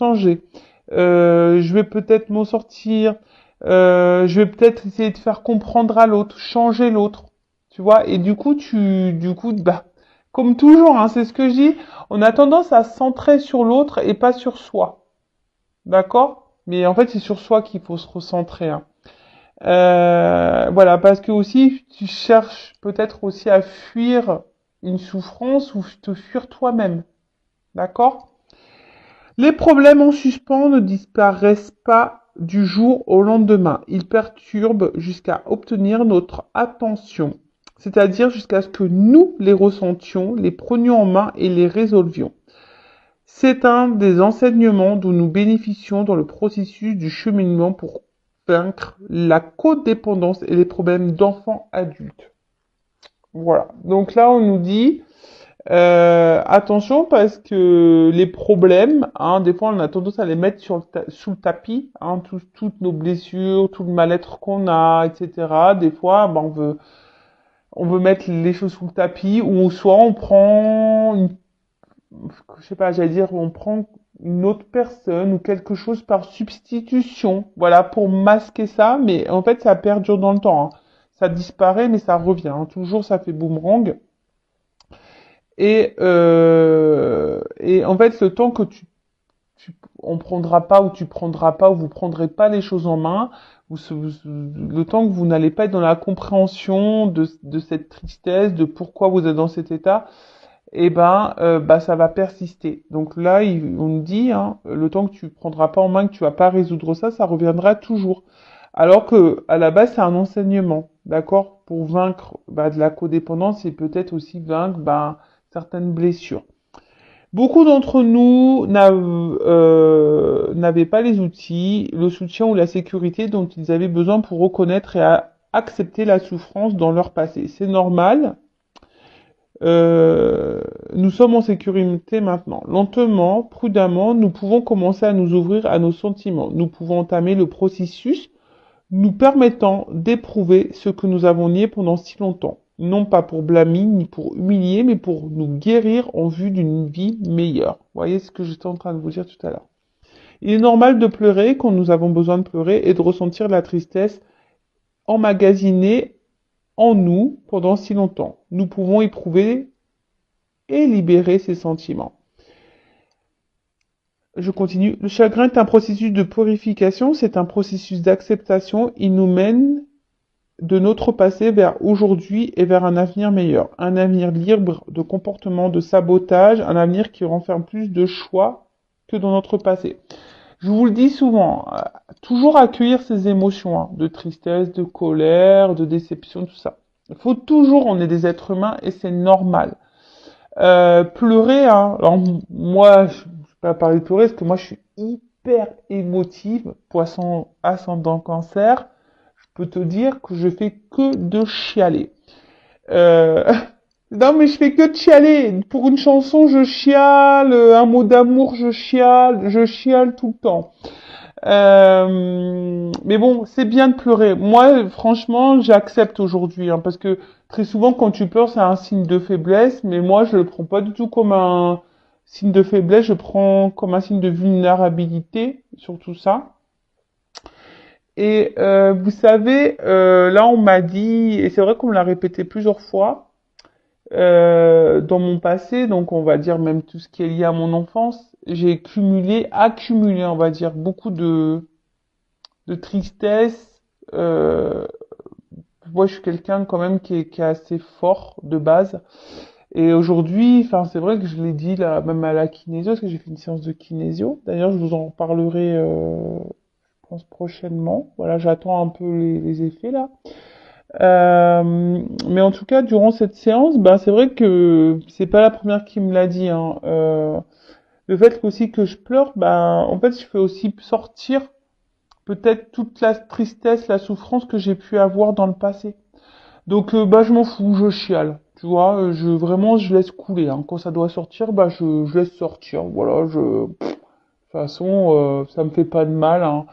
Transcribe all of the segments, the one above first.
changer. Je vais peut-être m'en sortir. Je vais peut-être essayer de faire comprendre à l'autre, changer l'autre. Tu vois, et bah, comme toujours, hein, c'est ce que je dis, on a tendance à se centrer sur l'autre et pas sur soi. D'accord? Mais en fait, c'est sur soi qu'il faut se recentrer, hein. Voilà, parce que aussi, tu cherches peut-être aussi à fuir une souffrance ou te fuir toi-même. D'accord? Les problèmes en suspens ne disparaissent pas du jour au lendemain. Ils perturbent jusqu'à obtenir notre attention, c'est-à-dire jusqu'à ce que nous les ressentions, les prenions en main et les résolvions. C'est un des enseignements dont nous bénéficions dans le processus du cheminement pour vaincre la codépendance et les problèmes d'enfants adultes. Voilà. Donc là, on nous dit attention parce que les problèmes, hein, des fois, on a tendance à les mettre sous le tapis, hein, toutes nos blessures, tout le mal-être qu'on a, etc. Des fois, ben, on veut mettre les choses sous le tapis ou soit on prend je sais pas, j'allais dire, on prend une autre personne ou quelque chose par substitution, voilà, pour masquer ça, mais en fait, ça perdure dans le temps, hein. Ça disparaît, mais ça revient, hein. Toujours, ça fait boomerang. Et en fait, le temps que on prendra pas ou tu prendras pas ou vous prendrez pas les choses en main, le temps que vous n'allez pas être dans la compréhension de cette tristesse, de pourquoi vous êtes dans cet état, bah ça va persister. Donc là, on nous dit, hein, le temps que tu prendras pas en main, que tu vas pas résoudre ça, ça reviendra toujours. Alors que à la base, c'est un enseignement, d'accord, pour vaincre de la codépendance et peut-être aussi vaincre certaines blessures. Beaucoup d'entre nous n'avaient pas les outils, le soutien ou la sécurité dont ils avaient besoin pour reconnaître et accepter la souffrance dans leur passé. C'est normal. Nous sommes en sécurité maintenant. Lentement, prudemment, nous pouvons commencer à nous ouvrir à nos sentiments. Nous pouvons entamer le processus nous permettant d'éprouver ce que nous avons nié pendant si longtemps. Non pas pour blâmer ni pour humilier, mais pour nous guérir en vue d'une vie meilleure. Vous voyez ce que j'étais en train de vous dire tout à l'heure. Il est normal de pleurer quand nous avons besoin de pleurer et de ressentir la tristesse emmagasinée en nous pendant si longtemps. Nous pouvons éprouver et libérer ces sentiments. Je continue. Le chagrin est un processus de purification, c'est un processus d'acceptation. Il nous mène de notre passé vers aujourd'hui et vers un avenir meilleur. Un avenir libre de comportements de sabotage, un avenir qui renferme plus de choix que dans notre passé. Je vous le dis souvent, toujours accueillir ces émotions, hein, de tristesse, de colère, de déception, tout ça. Il faut toujours, on est des êtres humains et c'est normal. Pleurer, hein, alors moi, je ne vais pas parler de pleurer parce que moi je suis hyper émotive, poisson ascendant cancer, je peux te dire que je fais que de chialer. Non mais je fais que de chialer. Pour une chanson, je chiale, un mot d'amour, je chiale tout le temps. Mais bon, c'est bien de pleurer. Moi, franchement, j'accepte aujourd'hui, hein, parce que très souvent, quand tu pleures, c'est un signe de faiblesse, mais moi, je le prends pas du tout comme un signe de faiblesse, je prends comme un signe de vulnérabilité, surtout ça. Et vous savez, là, on m'a dit, et c'est vrai qu'on me l'a répété plusieurs fois, dans mon passé, donc on va dire même tout ce qui est lié à mon enfance, j'ai accumulé, on va dire, beaucoup de tristesse. Moi, je suis quelqu'un quand même qui est assez fort de base. Et aujourd'hui, enfin, c'est vrai que je l'ai dit là, même à la kinésio, parce que j'ai fait une séance de kinésio. D'ailleurs, je vous en parlerai, je pense prochainement. Voilà, j'attends un peu les effets là. Mais en tout cas, durant cette séance, c'est vrai que c'est pas la première qui me l'a dit, hein. Le fait aussi que je pleure, en fait, je fais aussi sortir peut-être toute la tristesse, la souffrance que j'ai pu avoir dans le passé. Donc, je m'en fous, je chiale. Tu vois, vraiment, je laisse couler, hein. Quand ça doit sortir, je laisse sortir. Voilà, de toute façon, ça me fait pas de mal, hein.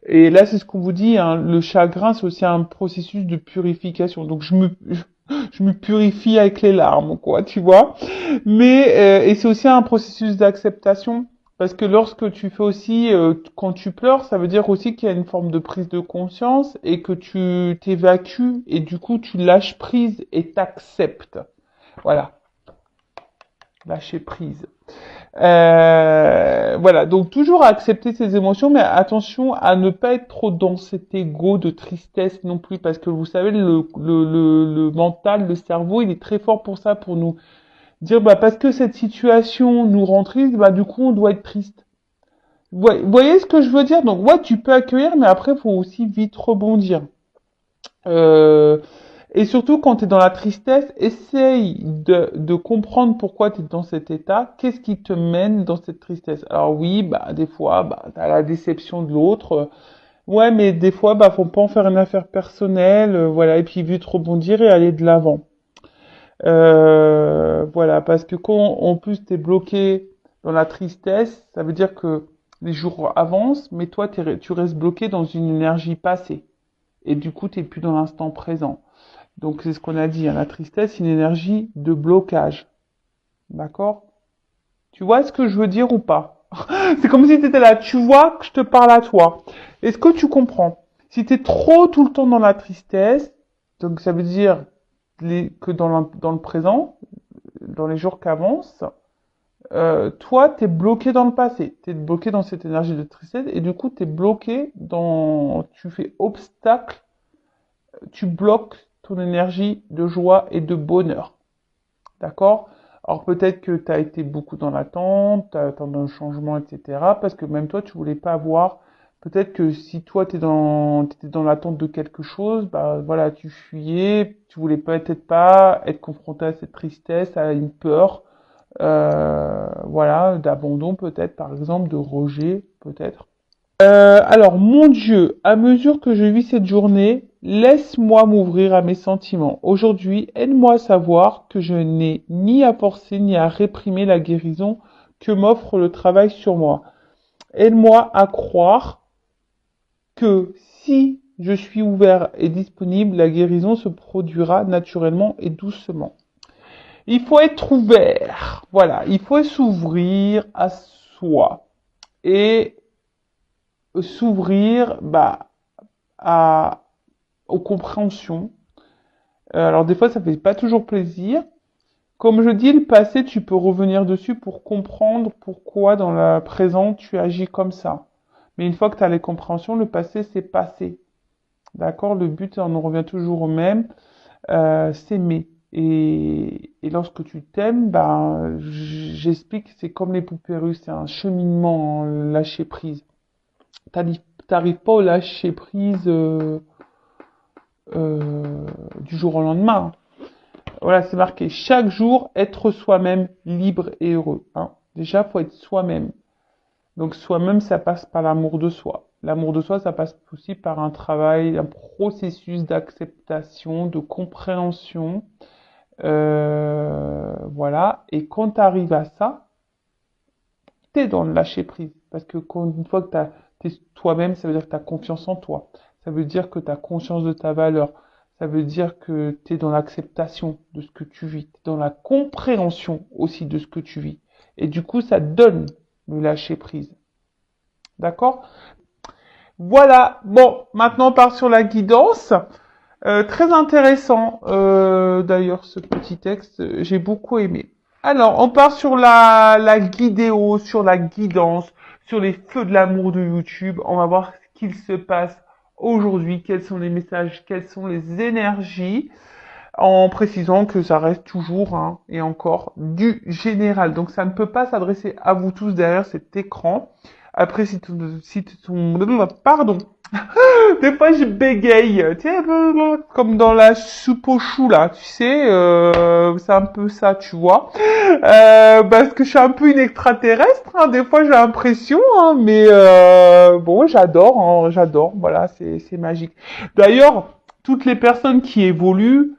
Et là, c'est ce qu'on vous dit, hein, le chagrin, c'est aussi un processus de purification. Donc, je me purifie avec les larmes, quoi, tu vois. Mais et c'est aussi un processus d'acceptation Parce que lorsque tu fais aussi, quand tu pleures, ça veut dire aussi qu'il y a une forme de prise de conscience et que tu t'évacues et du coup tu lâches prise et t'acceptes. Voilà, lâcher prise. Voilà, donc toujours accepter ses émotions, mais attention à ne pas être trop dans cet ego de tristesse non plus, parce que vous savez, le mental, le cerveau, il est très fort pour ça, pour nous dire, bah parce que cette situation nous rend triste, bah du coup on doit être triste. Vous voyez ce que je veux dire? Donc ouais, tu peux accueillir, mais après, il faut aussi vite rebondir. Euh, et surtout, quand tu es dans la tristesse, essaye de comprendre pourquoi tu es dans cet état. Qu'est-ce qui te mène dans cette tristesse? Alors oui, bah des fois, bah t'as la déception de l'autre. Ouais, mais des fois, bah faut pas en faire une affaire personnelle. Voilà, et puis vite rebondir et aller de l'avant. Voilà, parce que quand en plus t'es bloqué dans la tristesse, ça veut dire que les jours avancent, mais toi tu restes bloqué dans une énergie passée. Et du coup, t'es plus dans l'instant présent. Donc c'est ce qu'on a dit, hein, la tristesse, c'est une énergie de blocage. D'accord? Tu vois ce que je veux dire ou pas? C'est comme si tu étais là, tu vois que je te parle à toi. Est-ce que tu comprends? Si tu es trop tout le temps dans la tristesse, donc ça veut dire que dans le présent, dans les jours qui avancent, toi, tu es bloqué dans le passé. Tu es bloqué dans cette énergie de tristesse et du coup, tu es bloqué dans... Tu fais obstacle, tu bloques ton énergie de joie et de bonheur. D'accord? Alors peut-être que tu as été beaucoup dans l'attente, tu attends un changement, etc. Parce que même toi, tu voulais pas avoir... Peut-être que si toi, t'étais dans l'attente de quelque chose, bah voilà, tu fuyais, tu voulais peut-être pas être confronté à cette tristesse, à une peur, voilà, d'abandon peut-être, par exemple, de rejet, peut-être. Alors, mon Dieu, à mesure que je vis cette journée, laisse-moi m'ouvrir à mes sentiments. Aujourd'hui, aide-moi à savoir que je n'ai ni à forcer ni à réprimer la guérison que m'offre le travail sur moi. Aide-moi à croire que si je suis ouvert et disponible, la guérison se produira naturellement et doucement. Il faut être ouvert. Voilà, il faut s'ouvrir à soi et s'ouvrir à, aux compréhensions. Alors des fois, ça fait pas toujours plaisir. Comme je dis, le passé, tu peux revenir dessus pour comprendre pourquoi dans le présent, tu agis comme ça. Mais une fois que tu as les compréhensions, le passé, c'est passé. D'accord? Le but, on en revient toujours au même, s'aimer. Et lorsque tu t'aimes, ben, j'explique, c'est comme les poupées russes, c'est un cheminement, lâcher prise. T'arrives pas au lâcher prise du jour au lendemain. Voilà, c'est marqué chaque jour être soi-même libre et heureux. Hein. Déjà, faut être soi-même. Donc soi-même, ça passe par l'amour de soi. L'amour de soi, ça passe aussi par un travail, un processus d'acceptation, de compréhension. Voilà. Et quand tu arrives à ça, tu es dans le lâcher prise. Parce que une fois que tu es toi-même, ça veut dire que tu as confiance en toi. Ça veut dire que tu as conscience de ta valeur. Ça veut dire que tu es dans l'acceptation de ce que tu vis. Tu es dans la compréhension aussi de ce que tu vis. Et du coup, ça donne le lâcher prise. D'accord? Voilà. Bon, maintenant on part sur la guidance. Très intéressant, d'ailleurs, ce petit texte. J'ai beaucoup aimé. Alors, on part sur la guidéo, sur la guidance, sur les feux de l'amour de YouTube. On va voir ce qu'il se passe aujourd'hui, quels sont les messages, quelles sont les énergies, en précisant que ça reste toujours, hein, et encore, du général. Donc, ça ne peut pas s'adresser à vous tous derrière cet écran. Après, pardon. Des fois, je bégaye, tu sais, comme dans la soupe aux choux, là, tu sais, c'est un peu ça, tu vois. Parce que je suis un peu une extraterrestre, hein, des fois, j'ai l'impression, hein, mais bon, j'adore, voilà, c'est magique. D'ailleurs, toutes les personnes qui évoluent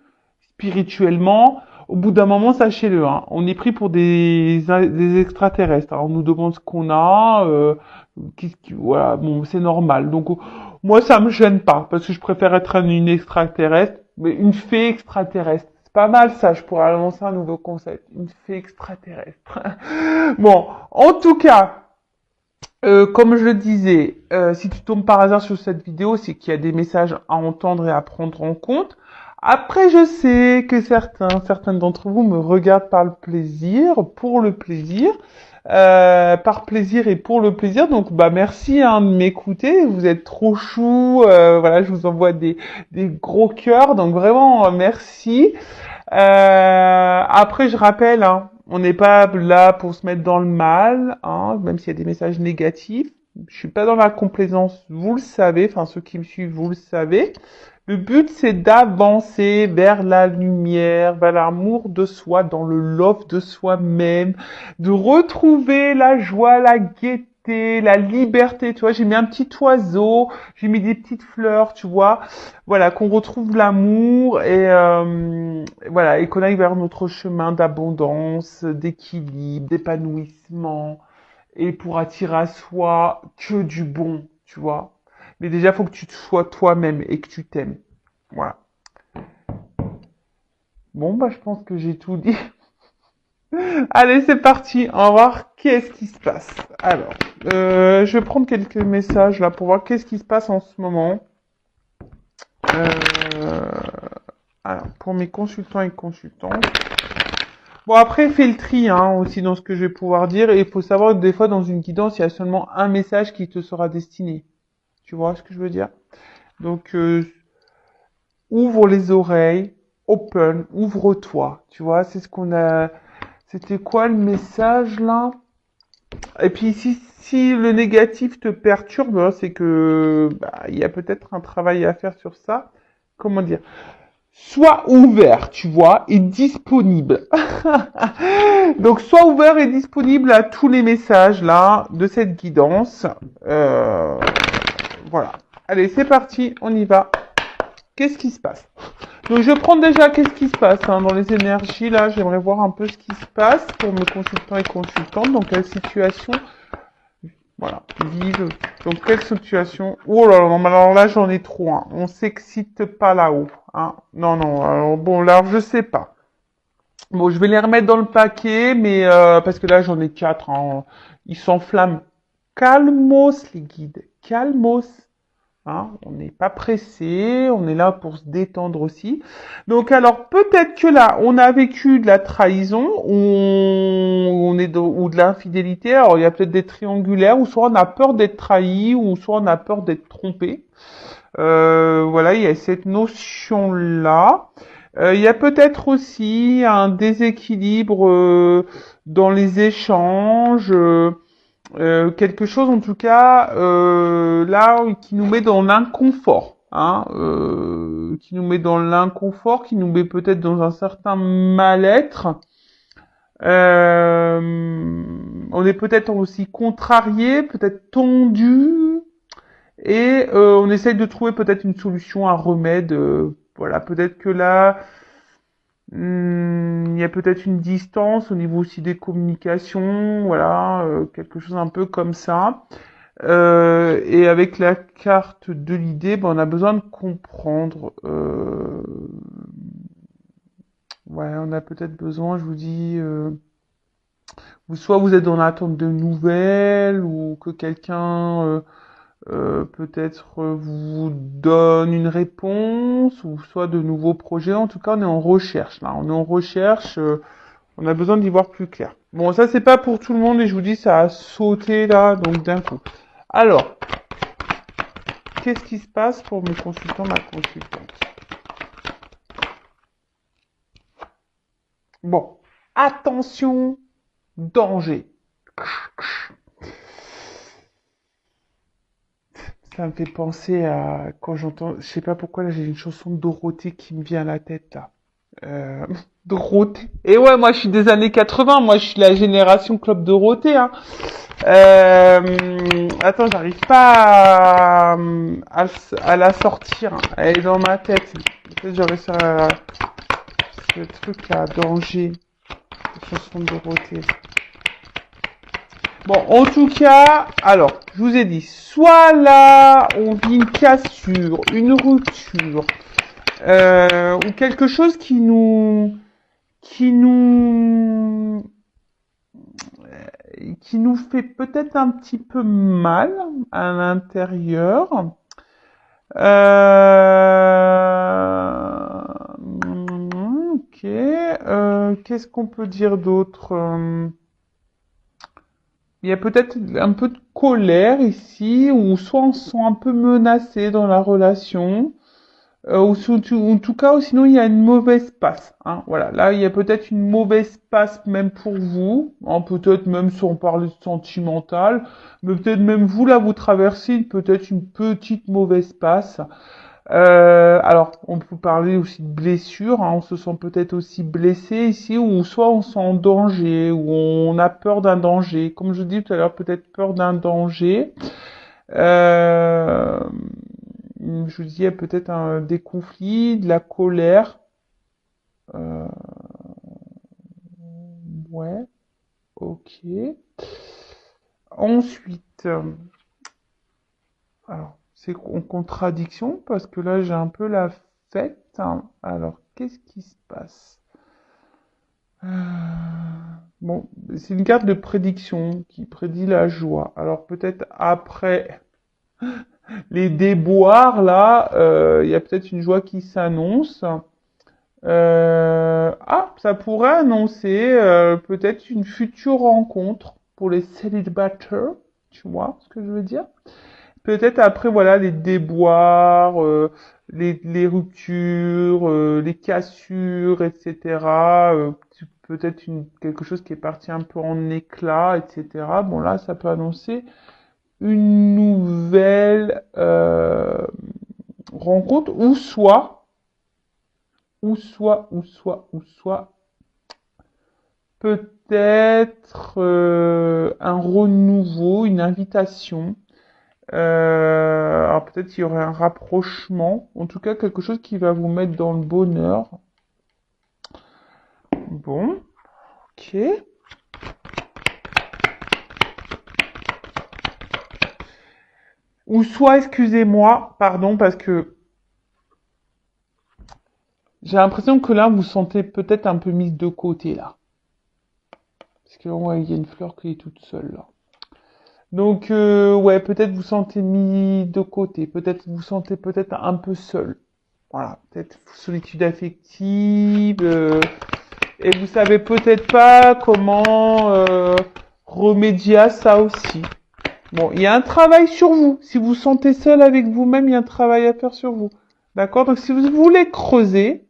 spirituellement, au bout d'un moment, sachez-le, hein, on est pris pour des extraterrestres. Hein, on nous demande ce qu'on a, voilà, bon, c'est normal. Donc, moi, ça me gêne pas, parce que je préfère être une extraterrestre, mais une fée extraterrestre. C'est pas mal ça, je pourrais lancer un nouveau concept. Une fée extraterrestre. Bon, en tout cas, Comme je le disais, si tu tombes par hasard sur cette vidéo, c'est qu'il y a des messages à entendre et à prendre en compte. Après, je sais que certaines d'entre vous me regardent par le plaisir, pour le plaisir, par plaisir et pour le plaisir. Donc, bah, merci hein, de m'écouter. Vous êtes trop chou. Voilà, je vous envoie des gros cœurs. Donc vraiment, merci. Après, je rappelle, hein, on n'est pas là pour se mettre dans le mal, hein, même s'il y a des messages négatifs. Je suis pas dans la complaisance, vous le savez, enfin ceux qui me suivent, vous le savez. Le but, c'est d'avancer vers la lumière, vers l'amour de soi, dans le love de soi-même, de retrouver la joie, la gaieté, la liberté. Tu vois, j'ai mis un petit oiseau, j'ai mis des petites fleurs, tu vois. Voilà, qu'on retrouve l'amour et voilà, et qu'on aille vers notre chemin d'abondance, d'équilibre, d'épanouissement, et pour attirer à soi que du bon, tu vois. Mais déjà, faut que tu sois toi-même et que tu t'aimes. Voilà. Bon, bah, je pense que j'ai tout dit. Allez, c'est parti. On va voir qu'est-ce qui se passe. Alors, je vais prendre quelques messages là pour voir qu'est-ce qui se passe en ce moment. Euh, alors, pour mes consultants et consultantes. Bon, après, fais le tri hein, aussi dans ce que je vais pouvoir dire. Et il faut savoir que des fois, dans une guidance, il y a seulement un message qui te sera destiné. Tu vois ce que je veux dire? Donc, ouvre les oreilles, open, ouvre-toi. Tu vois, c'est ce qu'on a. C'était quoi le message là? Et puis, si le négatif te perturbe, hein, c'est que bah, il y a peut-être un travail à faire sur ça. Comment dire? Sois ouvert, tu vois, et disponible. Donc, sois ouvert et disponible à tous les messages là de cette guidance. Voilà. Allez, c'est parti, on y va. Qu'est-ce qui se passe? Donc, je prends déjà qu'est-ce qui se passe hein, dans les énergies là. J'aimerais voir un peu ce qui se passe pour mes consultants et consultantes. Donc, quelle situation? Voilà, vive. Donc, quelle situation? Oh là là, non, mais alors là, j'en ai trop. Hein. On s'excite pas là-haut. Hein. Non, non, alors bon, là, je sais pas. Bon, je vais les remettre dans le paquet, mais parce que là, j'en ai quatre. Hein. Ils s'enflamment. Calmos, les guides. Calmos. Hein, on n'est pas pressé, on est là pour se détendre aussi. Donc alors peut-être que là, on a vécu de la trahison, ou ou de l'infidélité. Alors il y a peut-être des triangulaires, ou soit on a peur d'être trahi, ou soit on a peur d'être trompé. Voilà, il y a cette notion-là. Il y a peut-être aussi un déséquilibre dans les échanges. Quelque chose en tout cas là qui nous met dans l'inconfort, hein, qui nous met dans l'inconfort, qui nous met peut-être dans un certain mal-être. On est peut-être aussi contrarié, peut-être tendu, et on essaye de trouver peut-être une solution, un remède. Voilà, peut-être que là, il y a peut-être une distance au niveau aussi des communications, voilà, quelque chose un peu comme ça. Et avec la carte de l'idée, ben, on a besoin de comprendre. Ouais, on a peut-être besoin, je vous dis, soit vous êtes dans l'attente de nouvelles, ou que quelqu'un peut-être vous donne une réponse, ou soit de nouveaux projets. En tout cas, on est en recherche là. On est en recherche. On a besoin d'y voir plus clair. Bon, ça c'est pas pour tout le monde et je vous dis ça a sauté là, donc d'un coup. Alors, qu'est-ce qui se passe pour mes consultants, ma consultante? Bon, attention, danger. Ça me fait penser à quand j'entends, je sais pas pourquoi là j'ai une chanson de Dorothée qui me vient à la tête là. Euh, Dorothée. Et ouais, moi je suis des années 80, moi je suis la génération Club Dorothée. Hein. Attends, j'arrive pas à la sortir. Hein. Elle est dans ma tête. Peut-être j'aurais ce truc là, danger. La chanson de Dorothée. Bon, en tout cas, alors, je vous ai dit, soit là, on vit une cassure, une rupture, ou quelque chose qui nous, qui nous fait peut-être un petit peu mal à l'intérieur. Ok. Qu'est-ce qu'on peut dire d'autre? Il y a peut-être un peu de colère ici, ou soit on se sent un peu menacé dans la relation, ou en tout cas, ou sinon il y a une mauvaise passe. Hein, voilà, là il y a peut-être une mauvaise passe même pour vous, hein, peut-être même sans parler de sentimental, mais peut-être même vous là vous traversez peut-être une petite mauvaise passe. Alors, on peut parler aussi de blessure, hein, on se sent peut-être aussi blessé ici, ou soit on se sent en danger, ou on a peur d'un danger. Comme je dis tout à l'heure, peut-être peur d'un danger. Euh, je vous dis, il y a peut-être des conflits, de la colère. Euh, ouais, ok. Ensuite, alors, c'est en contradiction, parce que là, j'ai un peu la fête. Hein. Alors, qu'est-ce qui se passe? Bon, c'est une carte de prédiction qui prédit la joie. Alors peut-être après les déboires, là, il y a peut-être une joie qui s'annonce. Ça pourrait annoncer peut-être une future rencontre pour les célibataires. Tu vois ce que je veux dire? Peut-être après, voilà, les déboires, les ruptures, les cassures, etc. Peut-être quelque chose qui est parti un peu en éclat, etc. Bon, là, ça peut annoncer une nouvelle rencontre, ou soit, peut-être un renouveau, une invitation. Alors peut-être il y aurait un rapprochement, en tout cas quelque chose qui va vous mettre dans le bonheur. Bon, ok. Ou soit, excusez-moi, pardon, parce que j'ai l'impression que là, vous sentez peut-être un peu mise de côté, là. Parce que, ouais, il y a une fleur qui est toute seule, là. Donc, ouais, peut-être vous sentez mis de côté, peut-être vous sentez peut-être un peu seul. Voilà, peut-être solitude affective, et vous savez peut-être pas comment remédier à ça aussi. Bon, il y a un travail sur vous. Si vous vous sentez seul avec vous-même, il y a un travail à faire sur vous. D'accord? Donc, si vous voulez creuser,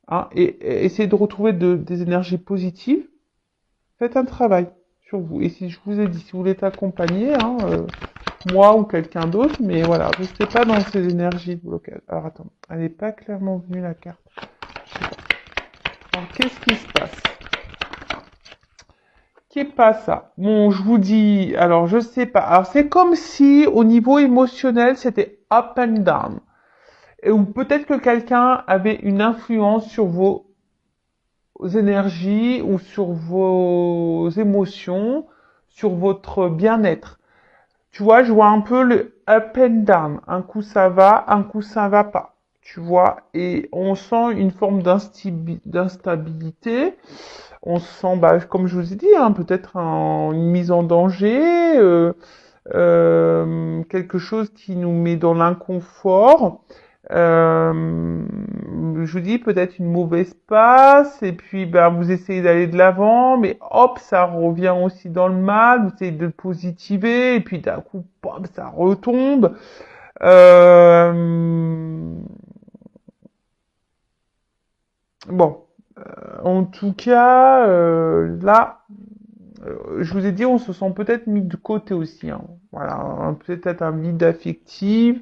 hein, et essayer de retrouver des énergies positives, faites un travail sur vous. Et si je vous ai dit, si vous voulez être accompagné, hein, moi ou quelqu'un d'autre, mais voilà, restez pas dans ces énergies de blocage. Alors, attends, elle n'est pas clairement venue la carte. Alors, qu'est-ce qui se passe? Qu'est pas ça? Bon, je vous dis, alors je sais pas. Alors c'est comme si au niveau émotionnel c'était up and down. Ou peut-être que quelqu'un avait une influence sur vos énergies ou sur vos émotions, sur votre bien-être. Tu vois, je vois un peu le up and down. Un coup ça va, un coup ça va pas. Tu vois, et on sent une forme d'instabilité. On se sent, bah, comme je vous ai dit, hein, peut-être une mise en danger, quelque chose qui nous met dans l'inconfort. Je vous dis peut-être une mauvaise passe, et puis bah, vous essayez d'aller de l'avant, mais hop, ça revient aussi dans le mal, vous essayez de le positiver, et puis d'un coup, pop, ça retombe. Bon, en tout cas, là, je vous ai dit, on se sent peut-être mis de côté aussi. Hein. Voilà, peut-être un vide affectif.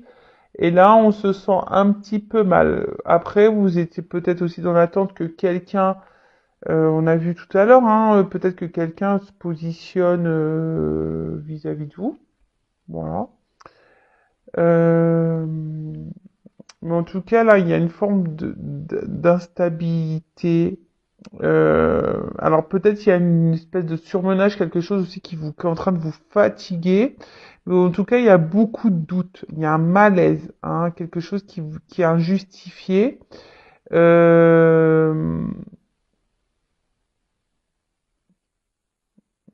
Et là, on se sent un petit peu mal. Après, vous étiez peut-être aussi dans l'attente que quelqu'un, on a vu tout à l'heure, hein, peut-être que quelqu'un se positionne vis-à-vis de vous. Voilà. Euh, mais en tout cas, là, il y a une forme d'instabilité. Alors peut-être il y a une espèce de surmenage, quelque chose aussi qui est en train de vous fatiguer. Mais en tout cas, il y a beaucoup de doutes. Il y a un malaise, hein, quelque chose qui est injustifié. Euh,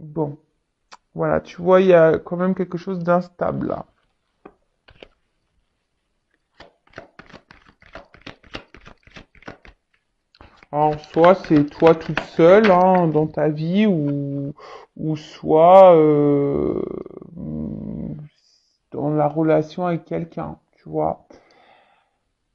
Bon, voilà, tu vois, il y a quand même quelque chose d'instable là. Alors, soit c'est toi toute seule hein, dans ta vie, ou soit dans la relation avec quelqu'un, tu vois.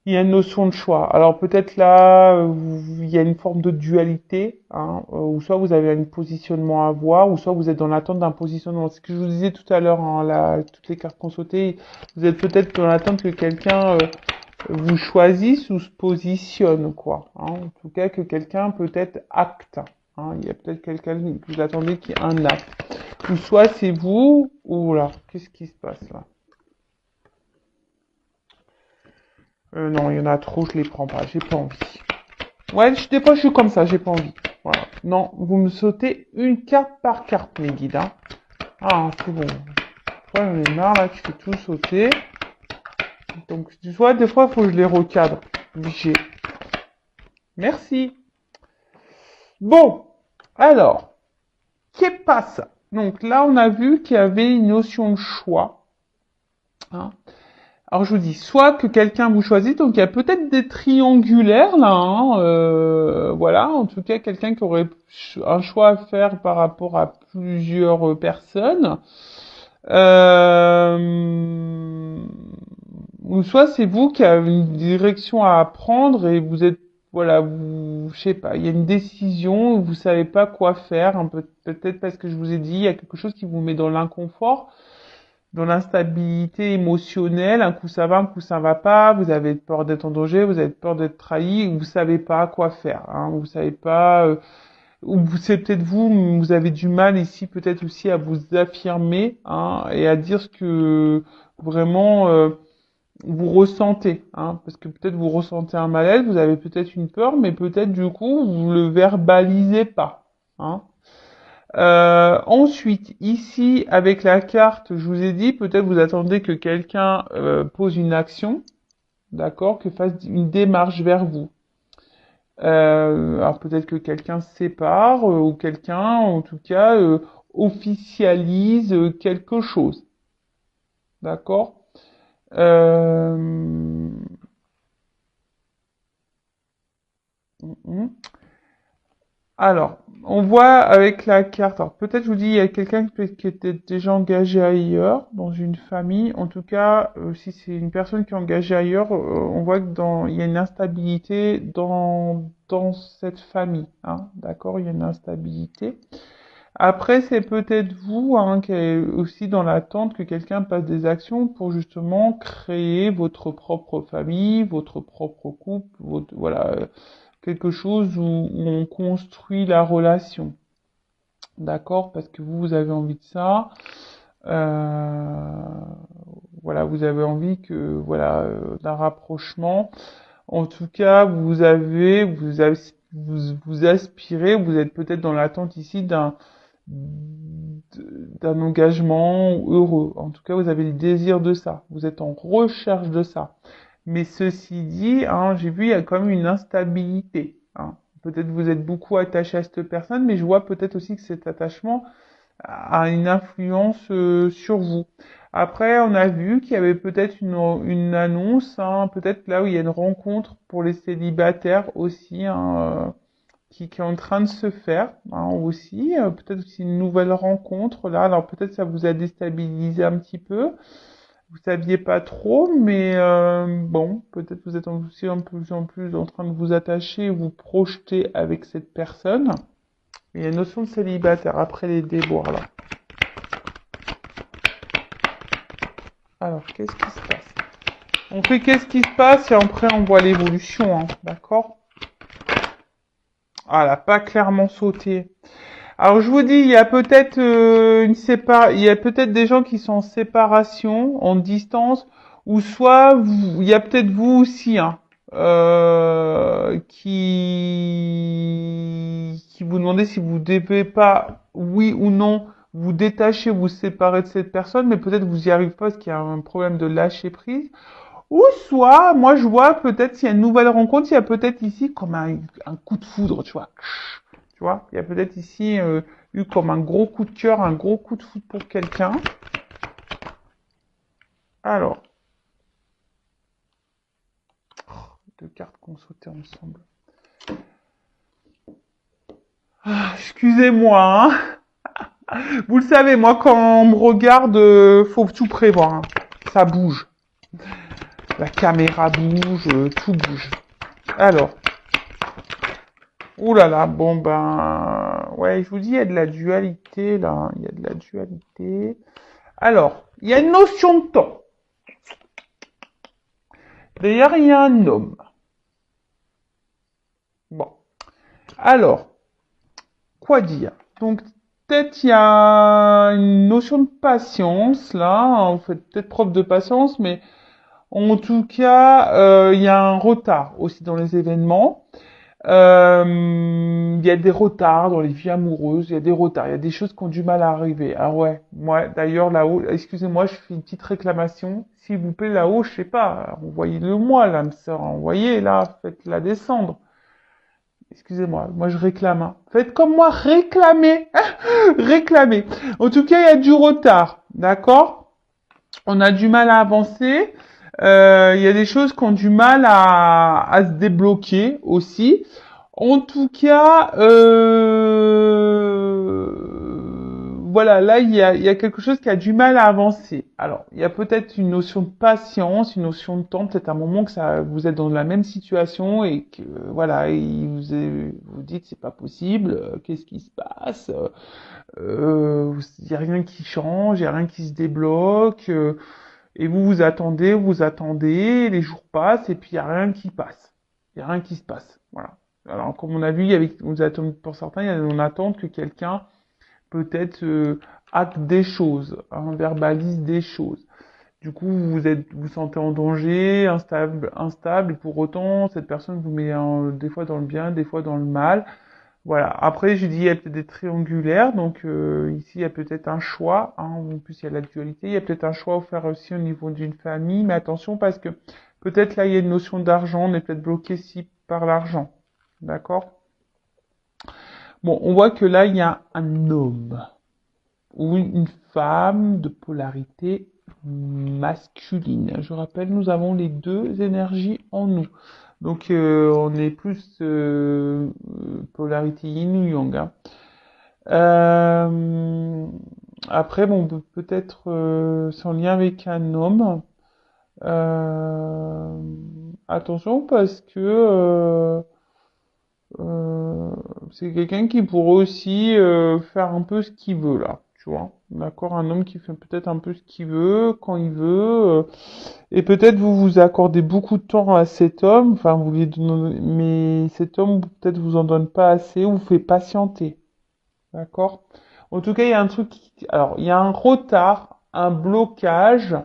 Il y a une notion de choix. Alors peut-être là, il y a une forme de dualité, hein, ou soit vous avez un positionnement à avoir, ou soit vous êtes dans l'attente d'un positionnement. Ce que je vous disais tout à l'heure, hein, là, toutes les cartes qu'on sautait, vous êtes peut-être dans l'attente que quelqu'un vous choisisse ou se positionne, quoi. Hein. En tout cas, que quelqu'un peut-être acte. Hein. Il y a peut-être quelqu'un que vous attendez qui ait un acte. Ou soit c'est vous, ou là, qu'est-ce qui se passe là? Non, il y en a trop, je les prends pas, j'ai pas envie. Ouais, des fois je suis comme ça, j'ai pas envie. Voilà. Non, vous me sautez une carte par carte, mes guides. Hein. Ah, c'est bon. Ouais, j'en ai marre là, tu fais tout sauter. Donc, tu vois, des fois, il faut que je les recadre. Obligé. Merci. Bon, alors, qu'est-ce passe? Donc là, on a vu qu'il y avait une notion de choix. Hein. Alors je vous dis, soit que quelqu'un vous choisit, donc il y a peut-être des triangulaires là, hein, voilà, en tout cas quelqu'un qui aurait un choix à faire par rapport à plusieurs personnes, euh, ou soit c'est vous qui avez une direction à prendre et vous êtes, voilà, vous, je sais pas, il y a une décision, vous savez pas quoi faire, un peu, peut-être parce que je vous ai dit, il y a quelque chose qui vous met dans l'inconfort dans l'instabilité émotionnelle, un coup ça va, un coup ça va pas, vous avez peur d'être en danger, vous avez peur d'être trahi, vous savez pas quoi faire, hein, vous savez pas, ou c'est peut-être vous, vous avez du mal ici peut-être aussi à vous affirmer, hein, et à dire ce que vraiment vous ressentez, hein, parce que peut-être vous ressentez un malaise, vous avez peut-être une peur, mais peut-être du coup vous le verbalisez pas, hein. Ensuite, ici, avec la carte, je vous ai dit, peut-être vous attendez que quelqu'un pose une action, d'accord, que fasse une démarche vers vous. Alors peut-être que quelqu'un se sépare, ou quelqu'un, en tout cas, officialise quelque chose, d'accord. Euh... mm, mm. Alors, on voit avec la carte, alors peut-être je vous dis, il y a quelqu'un qui était déjà engagé ailleurs, dans une famille. En tout cas, si c'est une personne qui est engagée ailleurs, on voit que il y a une instabilité dans cette famille. Hein, d'accord, il y a une instabilité. Après, c'est peut-être vous hein, qui est aussi dans l'attente que quelqu'un passe des actions pour justement créer votre propre famille, votre propre couple, voilà, quelque chose où on construit la relation. D'accord? Parce que vous avez envie de ça. Euh, voilà, vous avez envie que, voilà, d'un rapprochement. En tout cas, vous aspirez, vous êtes peut-être dans l'attente ici d'un engagement heureux. En tout cas, vous avez le désir de ça. Vous êtes en recherche de ça. Mais ceci dit, hein, j'ai vu, il y a quand même une instabilité. Hein. Peut-être vous êtes beaucoup attaché à cette personne, mais je vois peut-être aussi que cet attachement a une influence sur vous. Après, on a vu qu'il y avait peut-être une annonce, hein, peut-être là où il y a une rencontre pour les célibataires aussi, hein, qui est en train de se faire hein, aussi. Peut-être aussi une nouvelle rencontre là. Alors peut-être ça vous a déstabilisé un petit peu. Vous saviez pas trop, mais bon, peut-être vous êtes aussi un peu plus en plus en train de vous attacher, vous projeter avec cette personne. Il y a une notion de célibataire après les déboires là. Alors, qu'est-ce qui se passe? On fait qu'est-ce qui se passe et après on voit l'évolution, hein, d'accord? Ah, elle a pas clairement sauté. Alors je vous dis, il y a peut-être il y a peut-être des gens qui sont en séparation, en distance, ou soit il y a peut-être vous aussi, hein, qui vous demandez si vous devez pas, oui ou non, vous détacher, vous séparer de cette personne, mais peut-être vous y arrivez pas parce qu'il y a un problème de lâcher prise. Ou soit, moi je vois peut-être s'il y a une nouvelle rencontre, il y a peut-être ici comme un coup de foudre, tu vois. Tu vois, il y a peut-être ici eu comme un gros coup de cœur, un gros coup de foudre pour quelqu'un. Alors, deux cartes qu'on sautait ensemble. Ah, excusez-moi, hein. Vous le savez, moi, quand on me regarde, faut tout prévoir, hein. Ça bouge. La caméra bouge, tout bouge. Alors, ouh là là, bon ben, ouais, je vous dis, il y a de la dualité là, il y a de la dualité. Alors, il y a une notion de temps. D'ailleurs, il y a un homme. Bon, alors, quoi dire? Donc, peut-être il y a une notion de patience là, vous faites peut-être preuve de patience, mais en tout cas, il y a un retard aussi dans les événements. Il y a des retards dans les vies amoureuses, il y a des retards, il y a des choses qui ont du mal à arriver. Ah ouais, moi d'ailleurs là-haut, excusez-moi, je fais une petite réclamation. S'il vous plaît là-haut, je sais pas, envoyez-le moi l'âme sœur, envoyez là, faites-la descendre. Excusez-moi, moi je réclame. Hein. Faites comme moi, réclamez, réclamez. En tout cas, il y a du retard, d'accord? On a du mal à avancer. Il y a des choses qui ont du mal à se débloquer aussi. En tout cas, voilà, là, il y a quelque chose qui a du mal à avancer. Alors, il y a peut-être une notion de patience, une notion de temps, peut-être un moment que ça, vous êtes dans la même situation et que, voilà, et vous dites c'est pas possible, qu'est-ce qui se passe? Il y a rien qui change, il y a rien qui se débloque, et vous attendez, les jours passent et puis il y a rien qui passe. Il y a rien qui se passe. Voilà. Alors, comme on a vu, vous attendez, pour certains, on attend que quelqu'un peut-être acte des choses, hein, verbalise des choses. Du coup, vous sentez en danger, instable, et pour autant, cette personne vous met des fois dans le bien, des fois dans le mal. Voilà. Après, je dis, il y a peut-être des triangulaires, donc ici, il y a peut-être un choix. Hein, en plus, il y a la dualité. Il y a peut-être un choix à faire aussi au niveau d'une famille, mais attention parce que peut-être là, il y a une notion d'argent, on est peut-être bloqué ici par l'argent. D'accord? Bon, on voit que là, il y a un homme ou une femme de polarité masculine. Je rappelle, nous avons les deux énergies en nous. Donc, on est plus polarité yin ou yang. Hein. Euh, après, bon, peut-être c'est en lien avec un homme. Euh, attention parce que euh, c'est quelqu'un qui pourrait aussi faire un peu ce qu'il veut là, tu vois. D'accord, un homme qui fait peut-être un peu ce qu'il veut, quand il veut, et peut-être vous vous accordez beaucoup de temps à cet homme, enfin vous lui donnez, mais cet homme peut-être vous en donne pas assez, ou vous fait patienter, d'accord. En tout cas, il y a un truc, alors il y a un retard, un blocage,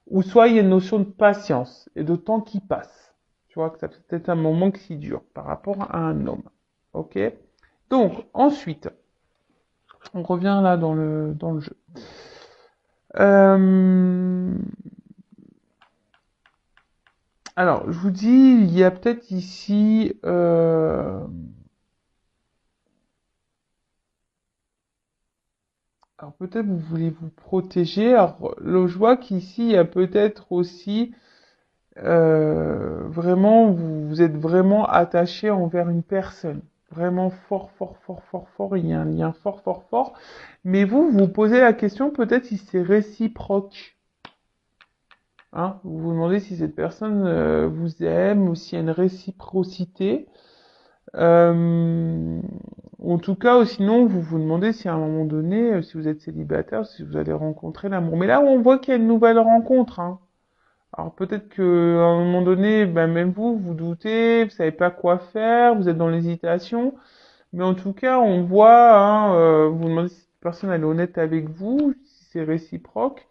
ou soit il y a une notion de patience et de temps qui passe. Tu vois que ça peut être un moment qui dure par rapport à un homme. Ok? Donc, ensuite, on revient là dans le jeu. Euh, alors, je vous dis, il y a peut-être ici... alors peut-être vous voulez vous protéger. Alors, là, je vois qu'ici, il y a peut-être aussi... vraiment, vous êtes vraiment attaché envers une personne. Vraiment fort, fort, fort, fort, fort. Il y a un lien fort, fort, fort. Mais vous posez la question peut-être si c'est réciproque. Hein, vous vous demandez si cette personne vous aime ou s'il y a une réciprocité. Euh, en tout cas, ou sinon, vous vous demandez si à un moment donné, si vous êtes célibataire, si vous allez rencontrer l'amour. Mais là, on voit qu'il y a une nouvelle rencontre. Hein. Alors peut-être que à un moment donné, ben même vous doutez, vous savez pas quoi faire, vous êtes dans l'hésitation. Mais en tout cas, on voit, hein, vous vous demandez si cette personne elle est honnête avec vous, si c'est réciproque.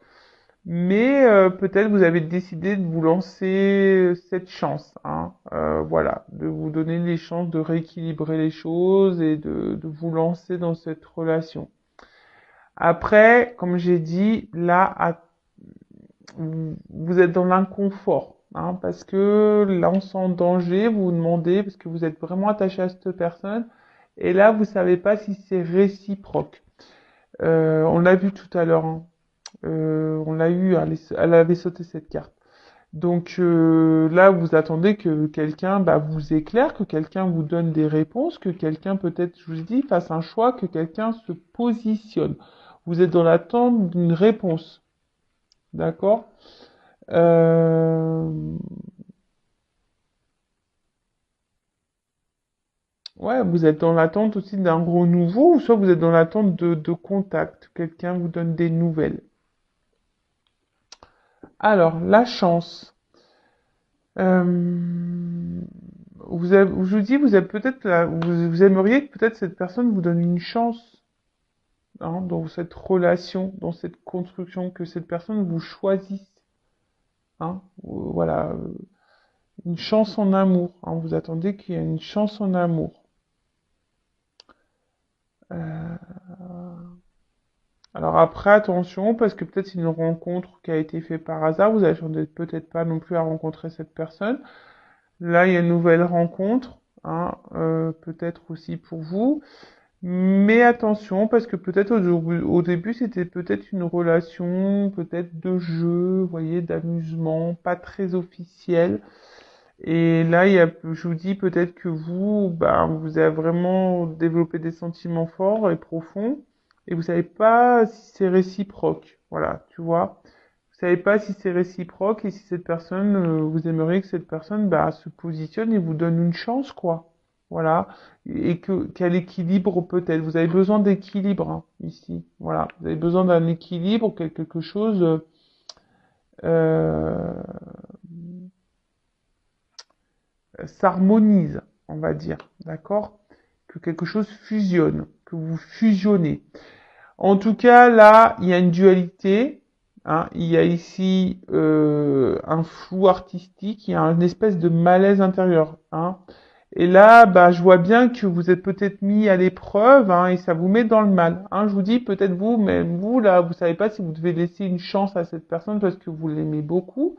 Mais peut-être vous avez décidé de vous lancer cette chance, hein, voilà, de vous donner les chances de rééquilibrer les choses et de vous lancer dans cette relation. Après, comme j'ai dit, là, vous êtes dans l'inconfort, hein, parce que là, on sent en danger, vous vous demandez, parce que vous êtes vraiment attaché à cette personne, Et là, vous savez pas si c'est réciproque. On l'a vu tout à l'heure, hein. On l'a eu, elle avait sauté cette carte. Donc là, vous attendez que quelqu'un vous éclaire, que quelqu'un vous donne des réponses, que quelqu'un peut-être, je vous dis, fasse un choix, que quelqu'un se positionne. Vous êtes dans l'attente d'une réponse. D'accord? euh... Ouais, vous êtes dans l'attente aussi d'un renouveau, ou soit vous êtes dans l'attente de contact. Quelqu'un vous donne des nouvelles. Alors, la chance. Euh, je vous dis, vous avez peut-être, vous aimeriez que peut-être cette personne vous donne une chance, hein, dans cette relation, dans cette construction, que cette personne vous choisisse, hein, voilà, une chance en amour, hein, vous attendez qu'il y ait une chance en amour. Euh, alors après, attention, parce que peut-être c'est une rencontre qui a été faite par hasard, vous attendez peut-être pas non plus à rencontrer cette personne. Là, il y a une nouvelle rencontre, hein, peut-être aussi pour vous. Mais attention, parce que peut-être au début, c'était peut-être une relation, peut-être de jeu, vous voyez, d'amusement, pas très officielle. Et là, je vous dis peut-être que vous avez vraiment développé des sentiments forts et profonds, et vous savez pas si c'est réciproque. Voilà, tu vois. Vous savez pas si c'est réciproque et si cette personne, vous aimeriez que cette personne, se positionne et vous donne une chance, quoi. Voilà. Et qu'elle équilibre peut-être. Vous avez besoin d'équilibre, hein, ici. Voilà. Vous avez besoin d'un équilibre, quelque chose, euh, s'harmonise, on va dire, d'accord? Que quelque chose fusionne, que vous fusionnez. En tout cas, là, il y a une dualité, hein. Il y a ici un flou artistique, il y a une espèce de malaise intérieur, hein. Et là, je vois bien que vous êtes peut-être mis à l'épreuve, hein, et ça vous met dans le mal, hein. Je vous dis, peut-être vous, même vous, là, vous savez pas si vous devez laisser une chance à cette personne parce que vous l'aimez beaucoup.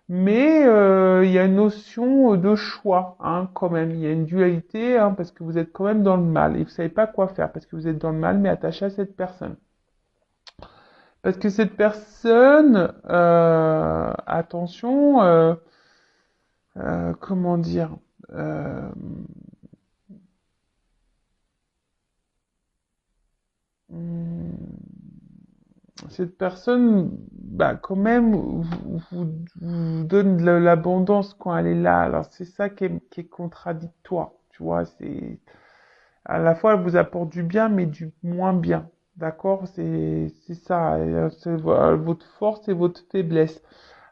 Mais il y a une notion de choix, hein, quand même. Il y a une dualité, hein, parce que vous êtes quand même dans le mal et vous savez pas quoi faire parce que vous êtes dans le mal, mais attaché à cette personne. Parce que cette personne, attention, comment dire, euh, hmm, cette personne, quand même, vous donne de l'abondance quand elle est là. Alors c'est ça qui est contradictoire, tu vois. C'est à la fois elle vous apporte du bien, mais du moins bien. D'accord? C'est ça. C'est votre force et votre faiblesse.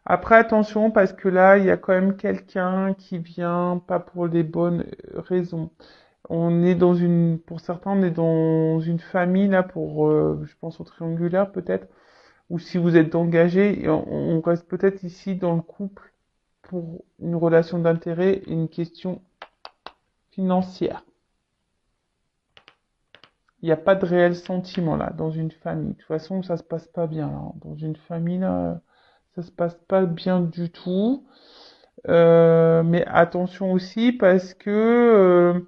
Après, attention, parce que là, il y a quand même quelqu'un qui vient pas pour les bonnes raisons. On est pour certains, on est dans une famille, là, je pense au triangulaire, peut-être, ou si vous êtes engagé, et on reste peut-être ici dans le couple pour une relation d'intérêt et une question financière. Il n'y a pas de réel sentiment là dans une famille. De toute façon, ça se passe pas bien là. Dans une famille là, ça se passe pas bien du tout. Mais attention aussi parce que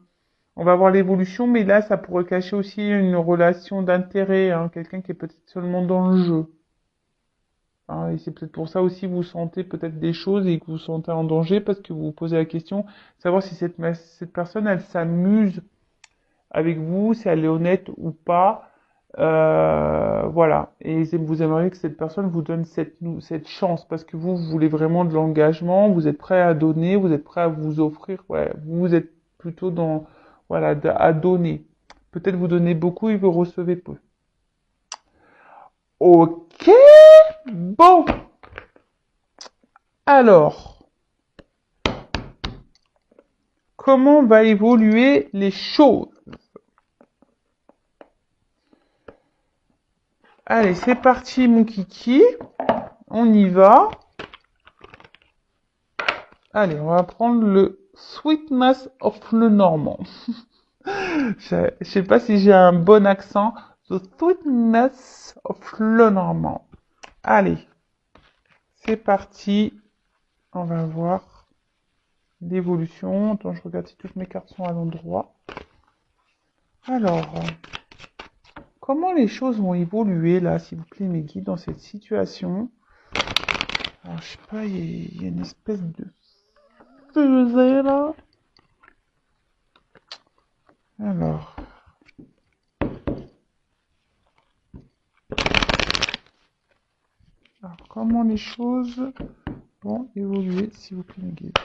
on va voir l'évolution, mais là, ça pourrait cacher aussi une relation d'intérêt, hein, quelqu'un qui est peut-être seulement dans le jeu. Hein, et c'est peut-être pour ça aussi vous sentez peut-être des choses et que vous vous sentez en danger parce que vous vous posez la question, savoir si cette personne, elle s'amuse avec vous, si elle est honnête ou pas. Voilà. Et vous aimeriez que cette personne vous donne cette chance parce que vous voulez vraiment de l'engagement, vous êtes prêt à donner, vous êtes prêt à vous offrir. Ouais, vous êtes plutôt dans, voilà, à donner. Peut-être vous donnez beaucoup et vous recevez peu. Ok. Bon. Alors, comment va évoluer les choses? Allez, c'est parti, mon kiki. On y va. Allez, on va prendre le Sweetness of le Normand. Je sais pas si j'ai un bon accent. The Sweetness of le Normand. Allez, c'est parti. On va voir l'évolution. Attends, je regarde si toutes mes cartes sont à l'endroit. Alors, comment les choses vont évoluer là, s'il vous plaît, mes guides, dans cette situation? Alors, je sais pas, il y a une espèce de fusée là. Alors, comment les choses vont évoluer, s'il vous plaît, mes guides?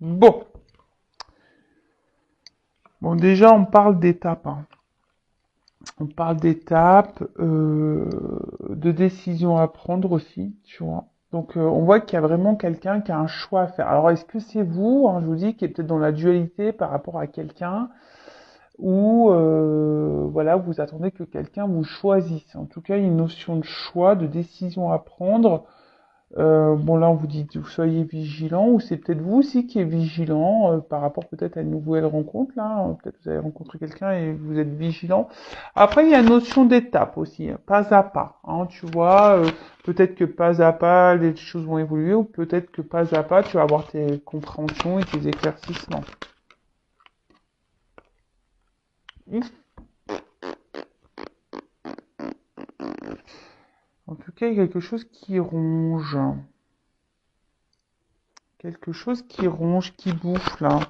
Bon. Bon, déjà, on parle d'étapes. Hein. On parle d'étapes, de décisions à prendre aussi, tu vois. Donc, on voit qu'il y a vraiment quelqu'un qui a un choix à faire. Alors, est-ce que c'est vous, hein, je vous dis, qui est peut-être dans la dualité par rapport à quelqu'un, ou voilà, vous attendez que quelqu'un vous choisisse. En tout cas, il y a une notion de choix, de décision à prendre. Bon, là, on vous dit que vous soyez vigilant, ou c'est peut-être vous aussi qui êtes vigilant par rapport peut-être à une nouvelle rencontre, là. Peut-être que vous avez rencontré quelqu'un et vous êtes vigilant. Après, il y a une notion d'étape aussi, hein, pas à pas. Hein, tu vois, peut-être que pas à pas, les choses vont évoluer, ou peut-être que pas à pas, tu vas avoir tes compréhensions et tes éclaircissements. En tout cas, il y a quelque chose qui ronge. Quelque chose qui ronge, qui bouffe, là.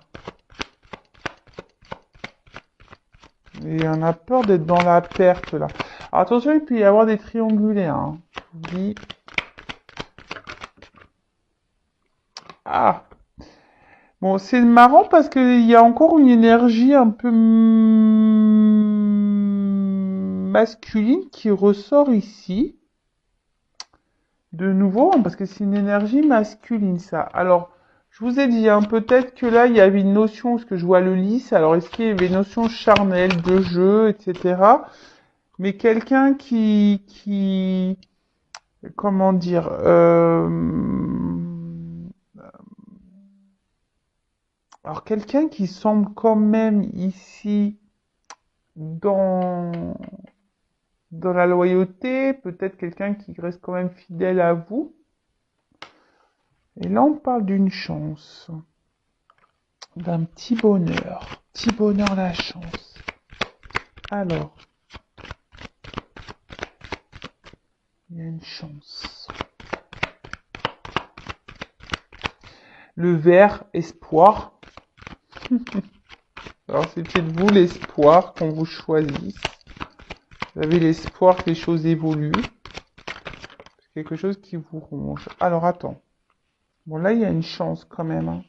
Et on a peur d'être dans la perte, là. Alors, attention, il peut y avoir des triangulaires. Hein. Je vous dis. Ah. Bon, c'est marrant parce qu'il y a encore une énergie un peu masculine qui ressort ici. De nouveau, hein, parce que c'est une énergie masculine, ça. Alors, je vous ai dit, hein, peut-être que là, il y avait une notion, parce que je vois le lys, alors est-ce qu'il y avait une notion charnelle, de jeu, etc. Mais quelqu'un comment dire, alors quelqu'un qui semble quand même ici dans, dans la loyauté, peut-être quelqu'un qui reste quand même fidèle à vous. Et là, on parle d'une chance, d'un petit bonheur, la chance. Alors, il y a une chance. Le vert, espoir. Alors, c'est peut-être vous l'espoir qu'on vous choisisse. Vous avez l'espoir que les choses évoluent. C'est quelque chose qui vous ronge. Alors, attends. Bon, là, il y a une chance quand même. Hein.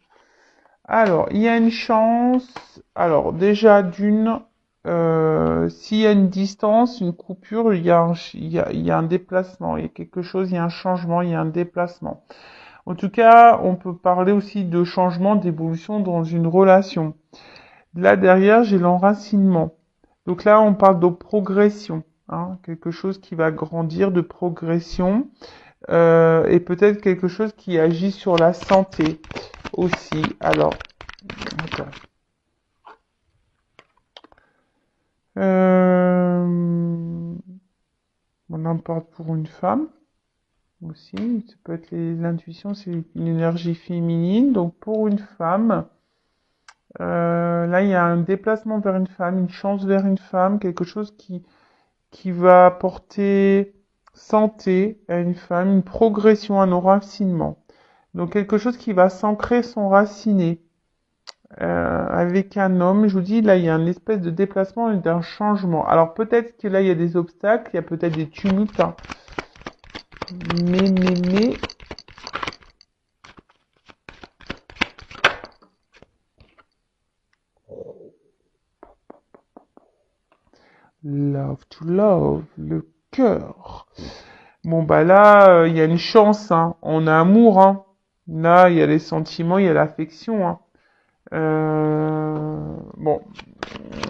Alors, il y a une chance. Alors, déjà, s'il y a une distance, une coupure, il y a un déplacement. Il y a quelque chose, il y a un changement, il y a un déplacement. En tout cas, on peut parler aussi de changement, d'évolution dans une relation. Là, derrière, j'ai l'enracinement. Donc là, on parle de progression. Hein, quelque chose qui va grandir, de progression. Et peut-être quelque chose qui agit sur la santé aussi. Alors, attends. On en parle pour une femme aussi. Ça peut être l'intuition, c'est une énergie féminine. Donc pour une femme, là il y a un déplacement vers une femme, une chance vers une femme, quelque chose qui va apporter santé à une femme, une progression, un enracinement. Donc quelque chose qui va s'ancrer, s'enraciner. Avec un homme, je vous dis, là, il y a une espèce de déplacement et d'un changement. Alors, peut-être que là, il y a des obstacles, il y a peut-être des tumultes. Hein. Mais... Love to love, le cœur. Bon, bah là, il y a une chance, hein. On a amour, hein. Là, il y a les sentiments, il y a l'affection, hein. Bon,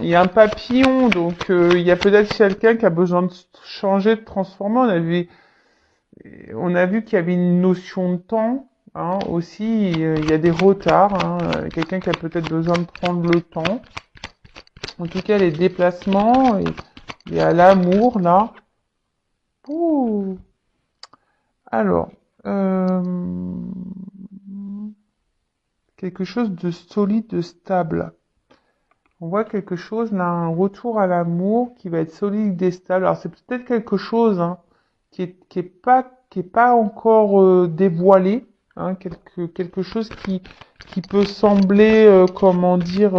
il y a un papillon, donc il y a peut-être quelqu'un qui a besoin de changer, de transformer. On a vu qu'il y avait une notion de temps, hein, aussi. Il y a des retards, hein, quelqu'un qui a peut-être besoin de prendre le temps. En tout cas, les déplacements, il y a l'amour là. Ouh. Alors, quelque chose de solide, de stable. On voit quelque chose, là, un retour à l'amour qui va être solide et stable. Alors, c'est peut-être quelque chose hein, qui est pas encore dévoilé. Hein, quelque chose qui peut sembler, comment dire,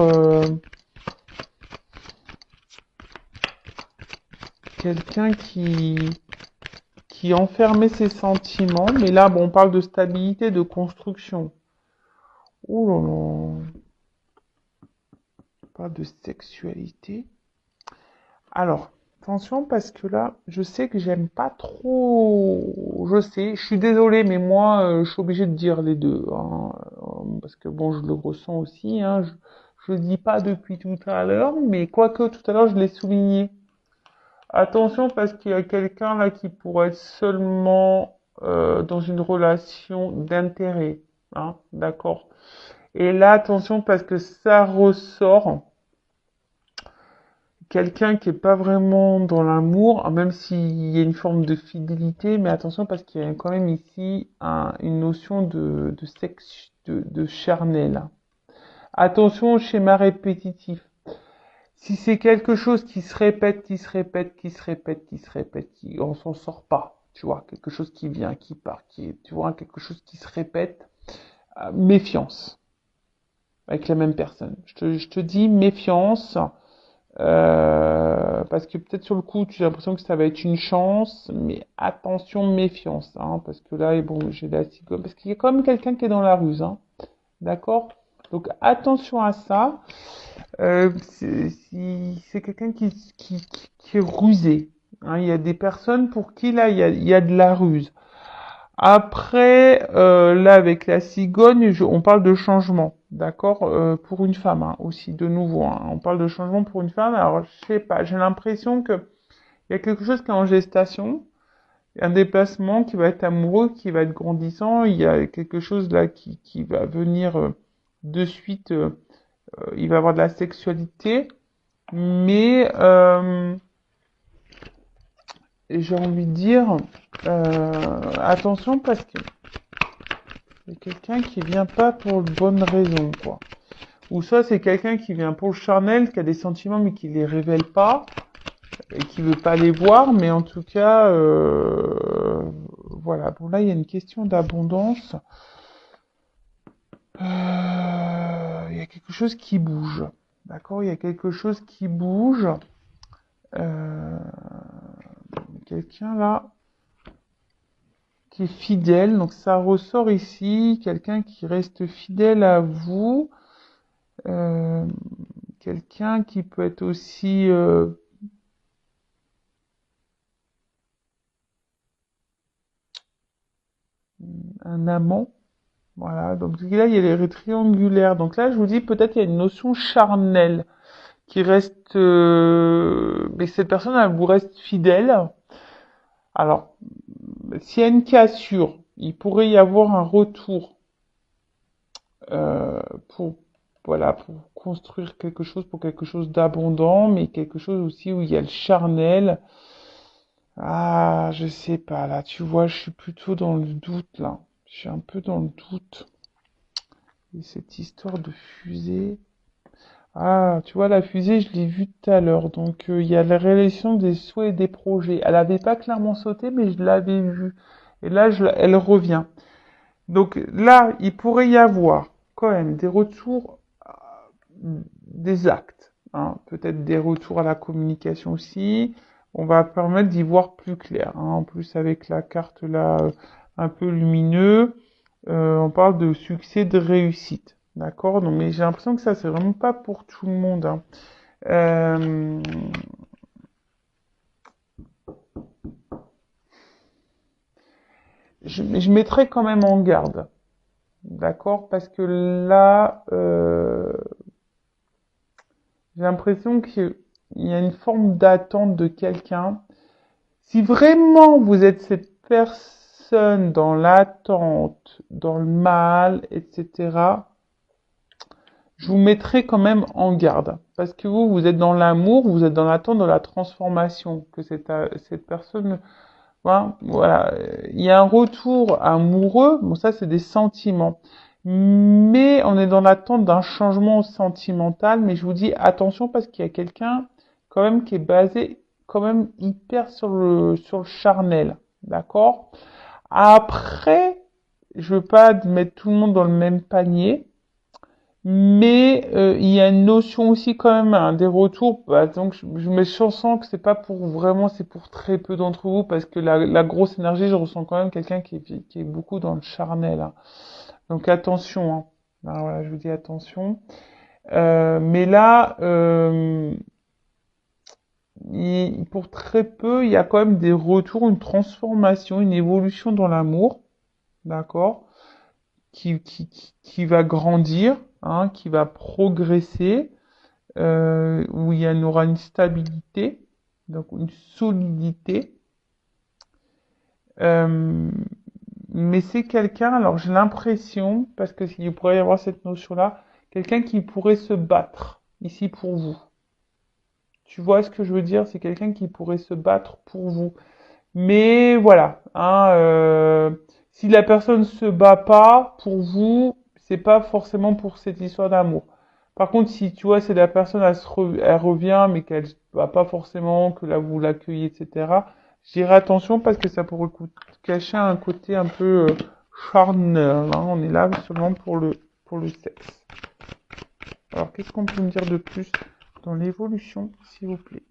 quelqu'un qui enfermait ses sentiments. Mais là, bon, on parle de stabilité, de construction. Oh là là, on parle de sexualité. Alors, attention parce que là, je sais que j'aime pas trop. Je sais, je suis désolée, mais moi, je suis obligée de dire les deux, hein, parce que bon, je le ressens aussi. Hein, je le dis pas depuis tout à l'heure, mais quoique tout à l'heure, je l'ai souligné. Attention parce qu'il y a quelqu'un là qui pourrait être seulement dans une relation d'intérêt, hein, d'accord. Et là, attention parce que ça ressort quelqu'un qui est pas vraiment dans l'amour, même s'il y a une forme de fidélité, mais attention parce qu'il y a quand même ici une notion de sexe, de charnel. Attention au schéma répétitif. Si c'est quelque chose qui se répète, qui se répète, qui se répète, qui se répète, on s'en sort pas, tu vois, quelque chose qui vient, qui part, tu vois, quelque chose qui se répète, méfiance avec la même personne. Je te dis méfiance. Parce que peut-être sur le coup, tu as l'impression que ça va être une chance, mais attention, méfiance, hein, parce que là, bon, j'ai la cigogne, parce qu'il y a quand même quelqu'un qui est dans la ruse, hein, d'accord? Donc attention à ça. Si c'est quelqu'un qui est rusé, hein, il y a des personnes pour qui là, il y a de la ruse. Après, là, avec la cigogne, on parle de changement, d'accord, pour une femme hein, aussi, de nouveau. Hein, on parle de changement pour une femme. Alors, je sais pas, j'ai l'impression que il y a quelque chose qui est en gestation, un déplacement qui va être amoureux, qui va être grandissant. Il y a quelque chose là qui va venir de suite. Il va y avoir de la sexualité, mais j'ai envie de dire attention parce que c'est quelqu'un qui vient pas pour de bonnes raisons, quoi. Ou soit c'est quelqu'un qui vient pour le charnel, qui a des sentiments mais qui les révèle pas, et qui veut pas les voir, mais en tout cas, voilà. Bon là, il y a une question d'abondance. Il y a quelque chose qui bouge. D'accord? Il y a quelque chose qui bouge. Euh, quelqu'un là qui est fidèle. Donc ça ressort ici. Quelqu'un qui reste fidèle à vous. Euh, quelqu'un qui peut être aussi un amant. Voilà, donc là il y a les triangulaires. Donc là je vous dis peut-être il y a une notion charnelle qui reste, mais cette personne elle vous reste fidèle. Alors s'il y a une cassure, il pourrait y avoir un retour euh, pour voilà pour construire quelque chose, pour quelque chose d'abondant, mais quelque chose aussi où il y a le charnel. Ah, je sais pas, là, tu vois, je suis plutôt dans le doute, là. Je suis un peu dans le doute. Et cette histoire de fusée. Ah, tu vois, la fusée, je l'ai vue tout à l'heure. Donc, il y a la réalisation des souhaits et des projets. Elle avait pas clairement sauté, mais je l'avais vue. Et là, elle revient. Donc, là, il pourrait y avoir quand même des retours, des actes. Hein. Peut-être des retours à la communication aussi. On va permettre d'y voir plus clair. Hein. En plus, avec la carte là, un peu lumineux, on parle de succès, de réussite. D'accord? Donc, mais j'ai l'impression que ça, c'est vraiment pas pour tout le monde. Hein. Euh, je mettrai quand même en garde. D'accord? Parce que là, j'ai l'impression qu'il y a une forme d'attente de quelqu'un. Si vraiment vous êtes cette personne dans l'attente, dans le mal, etc., je vous mettrai quand même en garde. Parce que vous êtes dans l'amour, vous êtes dans l'attente de la transformation que cette personne Voilà, il y a un retour amoureux, bon ça c'est des sentiments, mais on est dans l'attente d'un changement sentimental, mais je vous dis attention parce qu'il y a quelqu'un quand même qui est basé quand même hyper sur le charnel, d'accord? Après, je veux pas mettre tout le monde dans le même panier, mais il y a une notion aussi quand même des retours. Bah, donc je me sens que c'est pas pour vraiment, c'est pour très peu d'entre vous parce que la grosse énergie, je ressens quand même quelqu'un qui est beaucoup dans le charnel, hein. Donc attention, hein. Ah, voilà, je vous dis attention. Mais là, pour très peu, il y a quand même des retours, une transformation, une évolution dans l'amour, d'accord? Qui va grandir, hein, qui va progresser, où il y aura une stabilité, donc une solidité. Euh, mais c'est quelqu'un, alors j'ai l'impression, parce que il pourrait y avoir cette notion-là, quelqu'un qui pourrait se battre ici pour vous. Tu vois ce que je veux dire? C'est quelqu'un qui pourrait se battre pour vous. Mais voilà, hein, si la personne se bat pas pour vous, c'est pas forcément pour cette histoire d'amour. Par contre, si tu vois, c'est la personne, elle revient, mais qu'elle va pas forcément, que là vous l'accueillez, etc. Je dirais attention parce que ça pourrait cacher un côté un peu charnel, hein. On est là seulement pour le sexe. Alors, qu'est-ce qu'on peut me dire de plus dans l'évolution, s'il vous plaît?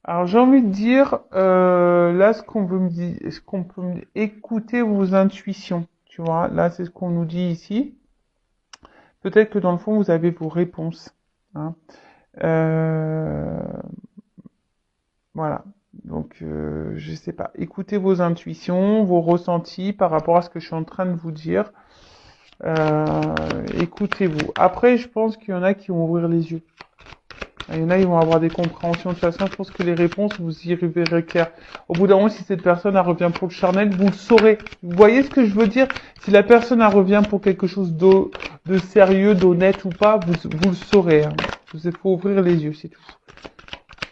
Alors j'ai envie de dire, là ce qu'on veut me dire, ce qu'on peut écouter vos intuitions, tu vois, là c'est ce qu'on nous dit ici. Peut-être que dans le fond vous avez vos réponses, hein. Euh, voilà. Donc je sais pas. Écoutez vos intuitions, vos ressentis par rapport à ce que je suis en train de vous dire. Euh, écoutez-vous. Après je pense qu'il y en a qui vont ouvrir les yeux. Il y en a, ils vont avoir des compréhensions. De toute façon, je pense que les réponses, vous y verrez clair. Au bout d'un moment, si cette personne, elle revient pour le charnel, vous le saurez. Vous voyez ce que je veux dire? Si la personne, elle revient pour quelque chose de sérieux, d'honnête ou pas, vous le saurez, hein. Il faut ouvrir les yeux, c'est tout.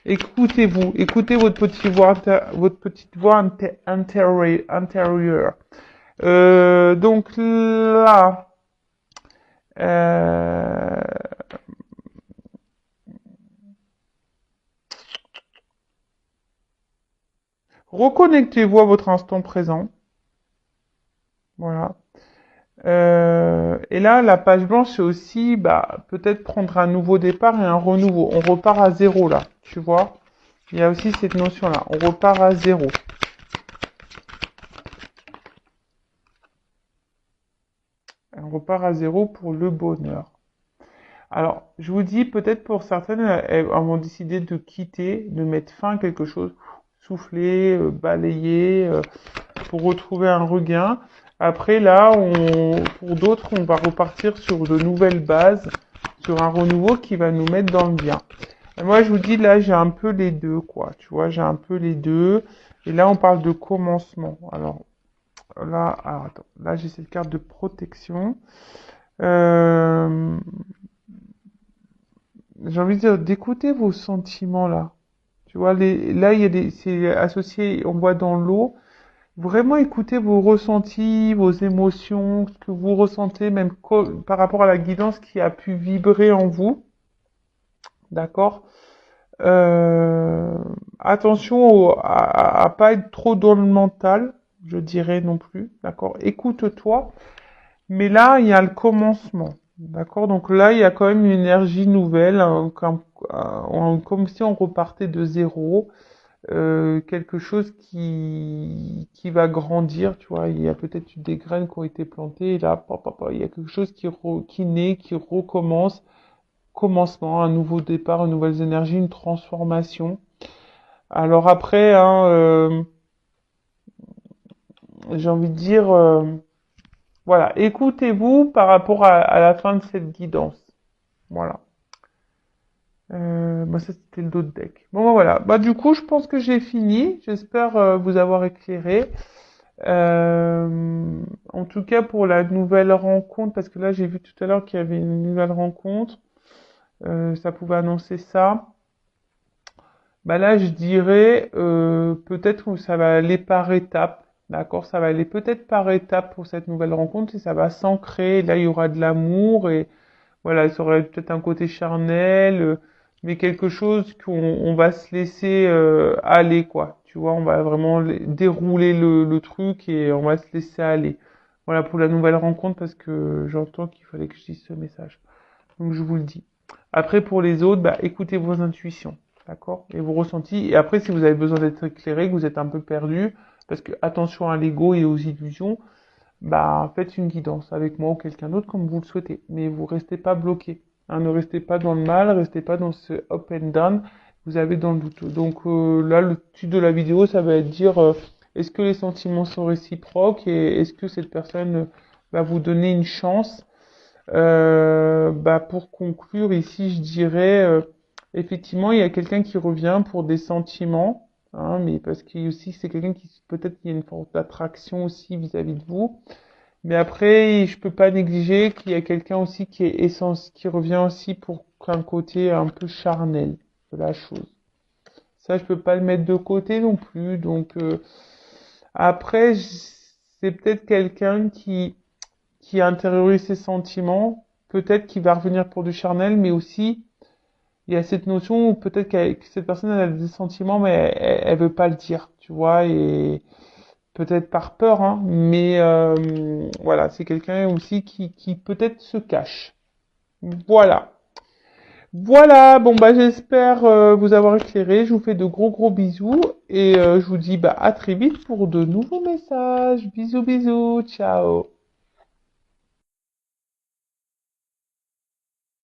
Écoutez-vous. Écoutez votre petite voix intérieure. Donc là, euh, reconnectez-vous à votre instant présent. Voilà. Et là, la page blanche, c'est aussi, bah, peut-être prendre un nouveau départ et un renouveau. On repart à zéro, là. Tu vois? Il y a aussi cette notion-là. On repart à zéro. On repart à zéro pour le bonheur. Alors, je vous dis, peut-être pour certaines, elles vont décider de quitter, de mettre fin à quelque chose, souffler, balayer, pour retrouver un regain. Après, là, pour d'autres, on va repartir sur de nouvelles bases, sur un renouveau qui va nous mettre dans le bien. Et moi, je vous dis, là, j'ai un peu les deux, quoi. Tu vois, j'ai un peu les deux. Et là, on parle de commencement. Alors attends. Là, j'ai cette carte de protection. Euh, j'ai envie de dire, d'écouter vos sentiments, là. Tu vois, là, c'est associé, on voit dans l'eau. Vraiment écoutez vos ressentis, vos émotions, ce que vous ressentez, même par rapport à la guidance qui a pu vibrer en vous. D'accord? Euh, attention à pas être trop dans le mental, je dirais non plus. D'accord? Écoute-toi. Mais là, il y a le commencement. D'accord? Donc là, il y a quand même une énergie nouvelle, hein, comme si on repartait de zéro. Quelque chose qui va grandir, tu vois. Il y a peut-être des graines qui ont été plantées, et là, il y a quelque chose qui naît, qui recommence. Commencement, un nouveau départ, une nouvelle énergie, une transformation. Alors après, hein, j'ai envie de dire, voilà, écoutez-vous par rapport à la fin de cette guidance. Voilà. Bah, ça, c'était le d'autres deck. Bon, bah, voilà. Bah, du coup, je pense que j'ai fini. J'espère vous avoir éclairé. En tout cas, pour la nouvelle rencontre, parce que là, j'ai vu tout à l'heure qu'il y avait une nouvelle rencontre. Ça pouvait annoncer ça. Bah là, je dirais peut-être que ça va aller par étapes, d'accord? Ça va aller peut-être par étapes pour cette nouvelle rencontre et ça va s'ancrer. Là, il y aura de l'amour et voilà, ça aurait peut-être un côté charnel, mais quelque chose qu'on va se laisser aller, quoi. Tu vois, on va vraiment dérouler le truc et on va se laisser aller. Voilà pour la nouvelle rencontre parce que j'entends qu'il fallait que je dise ce message. Donc je vous le dis. Après pour les autres, bah écoutez vos intuitions, d'accord? Et vos ressentis. Et après si vous avez besoin d'être éclairé, que vous êtes un peu perdu, parce que attention à l'ego et aux illusions, bah faites une guidance avec moi ou quelqu'un d'autre comme vous le souhaitez. Mais vous restez pas bloqué. Hein, ne restez pas dans le mal, restez pas dans ce up and down. Vous avez dans le doute. Donc là, le titre de la vidéo, ça va être dire est-ce que les sentiments sont réciproques et est-ce que cette personne va vous donner une chance bah pour conclure ici, je dirais effectivement il y a quelqu'un qui revient pour des sentiments, hein, mais parce qu'il aussi c'est quelqu'un qui peut-être il y a une forte d'attraction aussi vis-à-vis de vous. Mais après, je peux pas négliger qu'il y a quelqu'un aussi qui est qui revient aussi pour un côté un peu charnel de la chose. Ça, je peux pas le mettre de côté non plus. Donc après, c'est peut-être quelqu'un qui intériorise ses sentiments, peut-être qu'il va revenir pour du charnel, mais aussi il y a cette notion où peut-être que cette personne elle a des sentiments, mais elle veut pas le dire, tu vois, et peut-être par peur, hein, mais voilà, c'est quelqu'un aussi qui peut-être se cache. Voilà. Voilà, bon bah j'espère vous avoir éclairé, je vous fais de gros bisous et je vous dis bah à très vite pour de nouveaux messages. Bisous bisous, ciao.